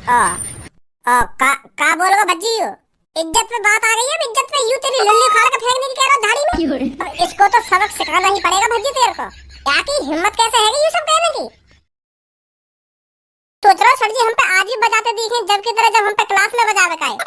ओ ओ का बोलोगे भज्जी हो? इज्जत पे बात आ गई है, इज्जत पे यूं तेरी लल्ली उखाड़ के फेंकने की कह रहा झाड़ी में। अब इसको तो सबक सिखाना ही पड़ेगा भज्जी तेरे को। क्या की हिम्मत कैसे है ये सब कहने की? सोच रहा सर जी हम पे आज भी बजाते दिखे जबकि तरह जब हम पे क्लास में बजावे का है।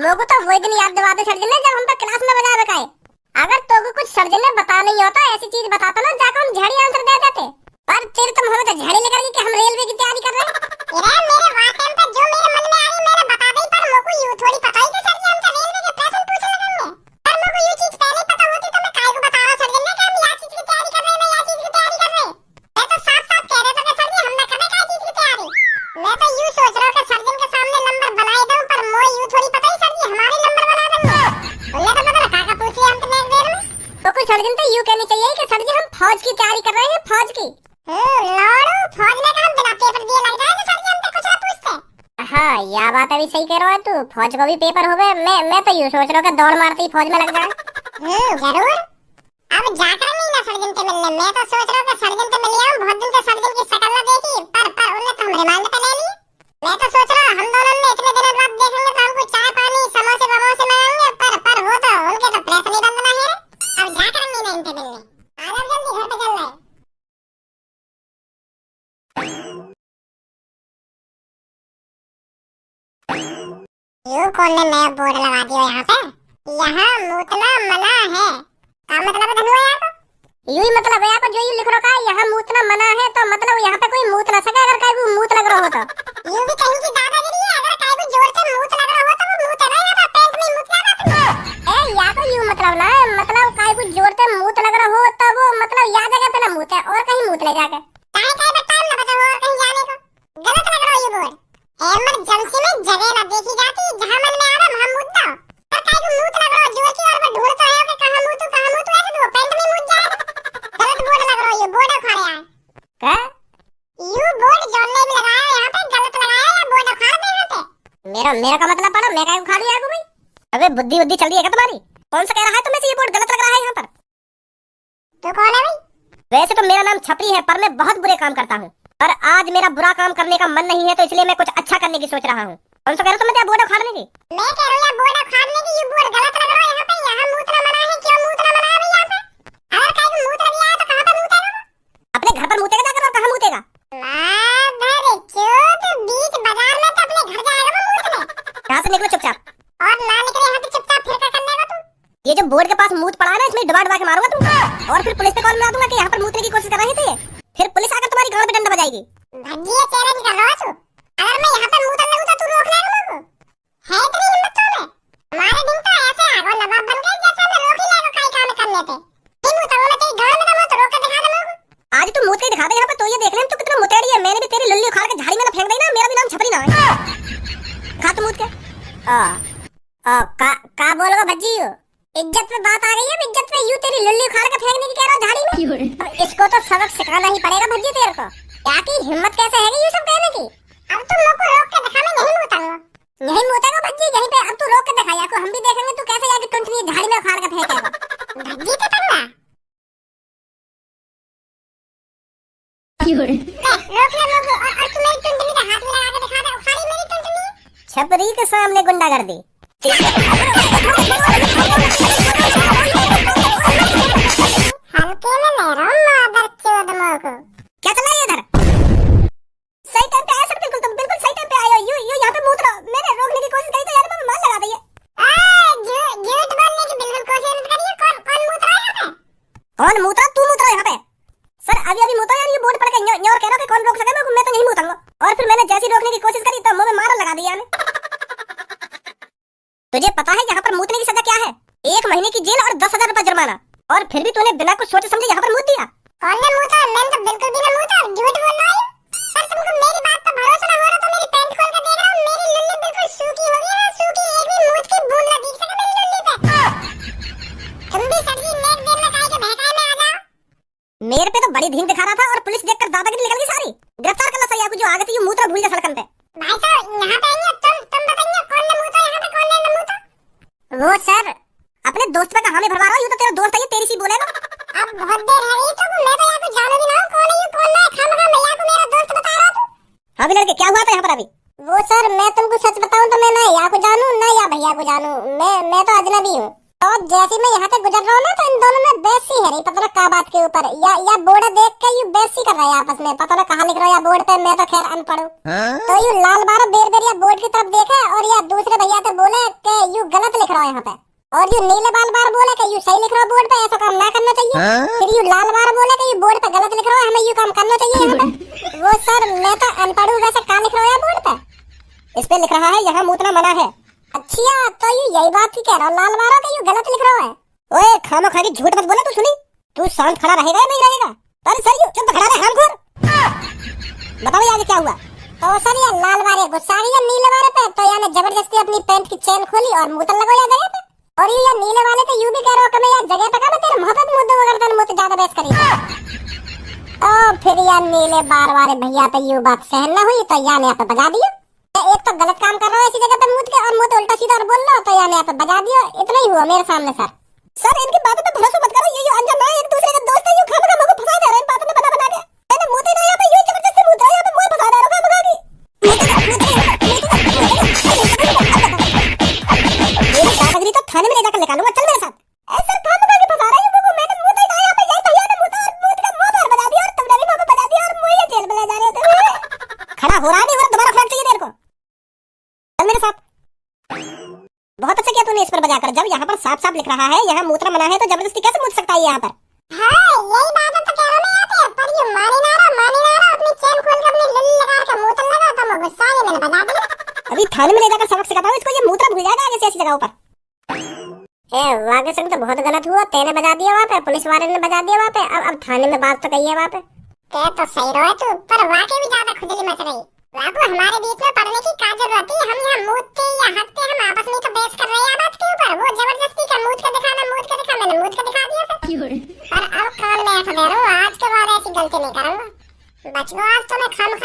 लोगों तो वही दिन याद दिलाते सर जी ने जब हम पे क्लास में बजावे का है। अगर तो कुछ सर जी ने बता नहीं होता ऐसी चीज बताता ना जाकर हम झड़ी आंसर दे देते। पर तेरे तुम हमें तो झड़ी लेकर कि हम रेलवे की तैयारी कर रहे हैं। अरे मेरे वाकई पे जो मेरे मन में आई मैंने बता दी, पर मेरे को यूं थोड़ी पता ही कि सर जी हमसे रेलवे के प्रश्न पूछने लगेंगे। पर मेरे को ये चीज पहले पता होती तो मैं काहे को बता रहा सर जी ने कि हम या चीज की तैयारी कर रहे हैं या चीज की तैयारी कर रहे हैं। मैं तो साफ-साफ कह रहा था कि सर जी हम ना कर रहे काहे चीज की तैयारी। मैं तो यूं सोच रहा हूं कि सर जी के सामने नंबर बनाए दूं, पर मोए यूं थोड़ी पता ही सर जी हमारे नंबर बना देंगे। बोले तो पता काका पूछ लिया हम तो नेक्स्ट देर में। तो कुछ सर जी तो यूं कहनी चाहिए कि सर जी हम फौज की तैयारी कर रहे हैं, फौज की। लौड़ू फौज में काम बिना पेपर दिए लग जाए तो सर जी हमसे कुछ ना पूछते। हाँ यह बात अभी सही कह रहा है तू, फौज को भी पेपर हो गए। मैं तो यूं सोच रहा हूं कि दौड़ मारते ही फौज में लग जाए। जरूर अब जाकर नहीं ना सर्जन के मिलने। मैं तो सोच रहा हूं कि सर्जन के मिल आऊं, बहुत दिन से सर्जन की शक्ल ना देखी, पर उन्हें तो हम रिमांड पे ले लिए। मैं तो सोच रहा हम दोनों ने इतने दिनों बाद देखेंगे तो हमको चाय पानी समोसे वमोसे मांगेंगे, पर वो तो उनके तो प्रेस नहीं बंद ना है। अब जाकर नहीं ना इनके मिलने। आ जाओ जल्दी घर पे चल रहे हैं। यूं कौन ने नया बोर्ड लगा दिया यहाँ पे? यहाँ मूतना मना है। क्या मतलब है धनुआ यहाँ को? यूं ही मतलब है यहाँ को जो यूं लिख रखा है यहाँ मूतना मना है, तो मतलब यहाँ पे कोई मूत ना सके अगर कहीं भी मूत लग रहा हो तो। यूं भी कहीं की दादागिरी है, अगर कहीं भी जोर से मूत लग रहा हो तो वो मूत है ना, यहाँ पे पेंट में मूत लगा तुमने। ए या तो यूं मतलब ना है, मतलब कहीं भी जोर से मूत लग रहा हो तो वो मतलब या जगह पे ना मूत है और कहीं मूत ले जाके। कहीं कहीं पे टाइम ना बचा हो और कहीं जाने को। गलत लग रहा है ये बोर्ड। इमरजेंसी में जगह ना देखी जाती, जहां मन में आ रहा वहां मूत दो। पर काहे को मूत लग रहा है जोर की, और मैं ढूंढता है कि कहां मूतू ऐसे तो पेंट में मूत जाए। गलत बोर्ड लग रहा है ये, बोर्ड उखाड़ यार। क्या यू बोर्ड जॉन ने भी लगाया यहां पे, गलत लगाया या बोर्ड उखाड़ दे यहां पे। मेरा का मतलब पड़ा, मैं काहे उखाड़ू यार को भाई? अबे बुद्धि चल रही है क्या तुम्हारी? कौन सा कह रहा है तुम्हें ये बोर्ड गलत लग रहा है यहां पर? तू कौन है भाई? वैसे तो मेरा नाम छपरी है, पर मैं बहुत बुरे काम करता हूं। पर आज मेरा बुरा काम करने का मन नहीं है, तो इसलिए मैं कुछ अच्छा करने की सोच रहा हूँ। कौन सा कह रहा तुम? बोर्ड उखाड़ने की? मैं कह रहा हूँ बोर्ड उखाड़ने की। ये बोर्ड गलत लग रहा है यहाँ पे। यहाँ मूतना मना है, क्यों मूतना मना है यहाँ पे? अगर कहीं मूत लग गया है तो कहाँ पे मूतेगा? अपने घर पर मूतेगा जाकर, और कहाँ मूतेगा? बीच बाजार में तो अपने घर जाएगा वो मूतने। कहाँ से निकलो चुपचाप, और ना निकले यहाँ तो चुपचाप फिर क्या करने का तू? ये जो बोर्ड के पास मूत पड़ा है ना, इसमें दबा के मारूंगा तुमको, और फिर पुलिस पे कॉल मिला दूंगा कि यहाँ पर मूतने की कोशिश कर रहे थे। फिर पुलिस आकर तुम्हारी गांड पे डंडा बजाएगी। भज्जी ये चेहरा निकल रहा है तू। अगर मैं यहाँ पे मूतने लगूं तो तू रोक लेगा मुझको? है इतनी हिम्मत तो में? हमारे दिन तो ऐसे आगो नवाब बन गए जैसे हमें रोक ही लेगा कई काम करने पे। नहीं मूतूंगा मैं तेरी गांड में दम हो तो रोक कर दिखा दे मुझको। आज तू मूत के दिखा दे यहाँ पे, तो ये देख ले तू कितना मुतेड़ी है। मैंने भी तेरी लुल्ली उखाड़ के झाड़ी में ना फेंक दी ना, मेरा भी नाम छपरी ना है। खा तू मूत के। का बोलोगे भज्जी हो? इज्जत पे बात आ गई है, इज्जत पे यूं तेरी लुल्ली उखाड़ के फेंकने की कह रहा झाड़ी में। अब इसको तो सबक सिखाना ही पड़ेगा भज्जी तेरे को। क्या की हिम्मत कैसे है ये सब कहने की? अब तुम लोग को रोक के दिखा, मैं नहीं मूतूंगा। नहीं मूतेगा भज्जी यहीं पे। अब तू रोक के दिखा, या को हम भी देखेंगे तू कैसे जाके टुंटनी झाड़ी में उखाड़ के फेंकेगा। भज्जी तो तंगा रोक ले और तू मेरी टुंटनी का हाथ में लगा के दिखा दे, उखाड़ी मेरी टुंटनी। छपरी के सामने गुंडागर्दी। हल्के में ले रहा हूँ मादर चोद मोको। क्या चल रहा है इधर? सही टाइम पे आया सर, बिल्कुल तुम बिल्कुल सही टाइम पे आए हो। यू यहाँ पे मूत रहा। मैंने रोकने की कोशिश करी तो यार मैं मार लगा दी है। झूठ बोलने की बिल्कुल कोशिश मत करिए। कौन मूत रहा है यहाँ पे? कौन मूत रहा? तू मूत रहा यहाँ पे? सर अभी मूता यार, ये बोर्ड पड़ के न्योर कह रहा कि कौन रोक सके मैं तो नहीं मूतूंगा। और फिर मैंने जैसी रोकने की कोशिश करी तो मुंह में मार लगा दिया। तुझे पता है यहाँ पर मूतने की सजा क्या है? 1 महीने की जेल और 10,000 रुपए जुर्माना। और फिर भी तूने बिना कुछ सोचे समझे यहाँ पर मूत दिया। कौन ने मूता? मैंने तो बिल्कुल भी नहीं मूता। झूठ बोल रहा है। सर तुमको मेरी बात पर भरोसा ना हो रहा तो मेरी पैंट खोल कर देख रहा हूँ। मेरी लुल्ली बिल्कुल सूखी हो गई है, सूखी। एक भी मूत की बूंद ना दिख सके मेरी लुल्ली पे। तुम भी सर जी नेक देर में काहे के बहकाए में आ जाओ। मेरे पे तो बड़ी धीन दिखा रहा था, और पुलिस देखकर दादागिरी निकल गई सारी। गिरफ्तार करना सही है जो आगे थी मूत्रा भूल जा सड़कन पे। भाई साहब यहाँ पे आइए, तुम बताइए कौन ने मूता यहाँ पे, कौन ने न मूता? वो सर अपने दोस्त पे कहानी भरवा रहा हूँ। यूं तो तेरा दोस्त है, ये तेरी सी बोलेगा। अब बहुत देर है रही तो मैं तो यहाँ को जानू भी ना हूँ कौन है ये कौन ना है। खामखा मैं यहाँ को मेरा दोस्त बता रहा हूँ। हाँ भी लड़के क्या हुआ था यहाँ पर अभी? वो सर मैं तुमको सच बताऊं तो मैं ना या को जानू ना या भैया को जानू, मैं तो अजनबी हूँ। और जैसे मैं यहाँ से गुजर रहा हूँ ना तो इन दोनों में बहस सी है रही, पता ना क्या बात के ऊपर, या बोर्ड देख के यू बहस सी कर रहे हैं आपस में, पता ना कहाँ लिख रहा है या बोर्ड पे, मैं तो खैर अनपढ़ हूँ। तो यू लाल बार बेर बेर या बोर्ड की तरफ देखे और या दूसरे भैया से बोले कि यू गलत लिख रहा है यहाँ पे, और यू नीले बार बोले कि यू सही लिख रहा है बोर्ड पे, ऐसा काम ना करना चाहिए। फिर यू लाल बार बोले कि यू बोर्ड पे गलत लिख रहा है, हमें यू काम करना चाहिए यहाँ पे। वो सर मैं तो अनपढ़ हूँ, वैसे क्या लिख रहा है बोर्ड पे? इस पे लिख रहा है यहाँ मूतना मना है। अच्छा तो यू यही बात ही कह रहा लाल बार कि यू गलत लिख रहा है? ओए खामो खागी झूठ मत बोले, तू सुनी, तू शांत खड़ा रहेगा या नहीं रहेगा? अरे सर यू चुप खड़ा रहे हमखोर, बताओ आगे क्या हुआ? तो सर ये लाल बार गुस्सा आ गया नीले वाले पे, तो यानी जबरदस्ती अपनी पैंट की चेन खोली और मूतन लगाया जगह पे, और ये नीले वाले तो यू भी कह रहा कि मैं यार जगह पे का तेरे मोहब्बत मुद्दे वगैरह तन मुझसे ज्यादा बहस करी। तो फिर यार नीले बार वाले भैया पे यू बात सहन न हुई तो यार यहाँ पे बजा दिया, एक तो गलत काम कर रहा है इसी जगह पे मुझ के और मुझे उल्टा सीधा और बोल रहा, तो यार यहाँ पे बजा दिया, इतना ही हुआ मेरे सामने। सर इनकी बातों पे भरोसा मत करो, ये अनजान है, एक दूसरे के दोस्त है, यू खाना मुझे फंसा दे रहे हैं इन बातों में बना के। मैंने मुझे ना यहाँ पे यू जबरदस्ती मुझे यहाँ पे मुझे फंसा दे रहा है ये दादागिरी तो थाने में ले जाकर निकालूंगा, चल मेरे साथ। ऐसा काम करके फंसा रहा है वो, मैंने मुझे ना यहाँ पे ये भैया ने मुझे और मुझे का मुंह पर बजा दिया और तुमने भी मुंह पे बजा दिया और मुझे जेल में ले जा रहे थे। खड़ा हो रहा नहीं हो रहा, दोबारा फ्लैट चाहिए तेरे को, चल मेरे साथ। बहुत अच्छा किया तूने इस पर बजा कर, जब यहाँ पर साफ साफ लिख रहा है यहाँ मूत्रा मना है तो जबरदस्ती कैसे मुझ सकता है यहाँ पर? हाँ यही बात तो कह रहा मैं यहाँ पे, पर ये मानी ना रहा अपनी चेन खोल के अपनी लिली लगा के मूत्र लगा, तो मैं गुस्सा आ गया, मैंने बजा दिया। अभी थाने में ले जाकर सबक सिखाता हूँ इसको, ये मूत्रा भूल जाएगा आगे से ऐसी जगहों पर। ए वागे संग तो बहुत गलत हुआ, तेने बजा दिया वहाँ पे, पुलिस वाले ने बजा दिया वहाँ पे, अब थाने में बात तो कही है वहाँ पे। तो सही रहा तू, पर वाकई भी ज्यादा खुजली मच रही। बाबू हमारे बीच में पढ़ने की क्या जरूरत है, हम यहाँ मूतते या हंसते हम आपस में तो बहस कर रहे हैं बात के ऊपर, वो जबरदस्ती का मूत का दिखा, मैंने मूत का दिखा दिया था। और अब कान में ऐसा दे रहा हूँ, आज के बाद ऐसी गलती नहीं करूंगा, बच गो आज तो मैं खाम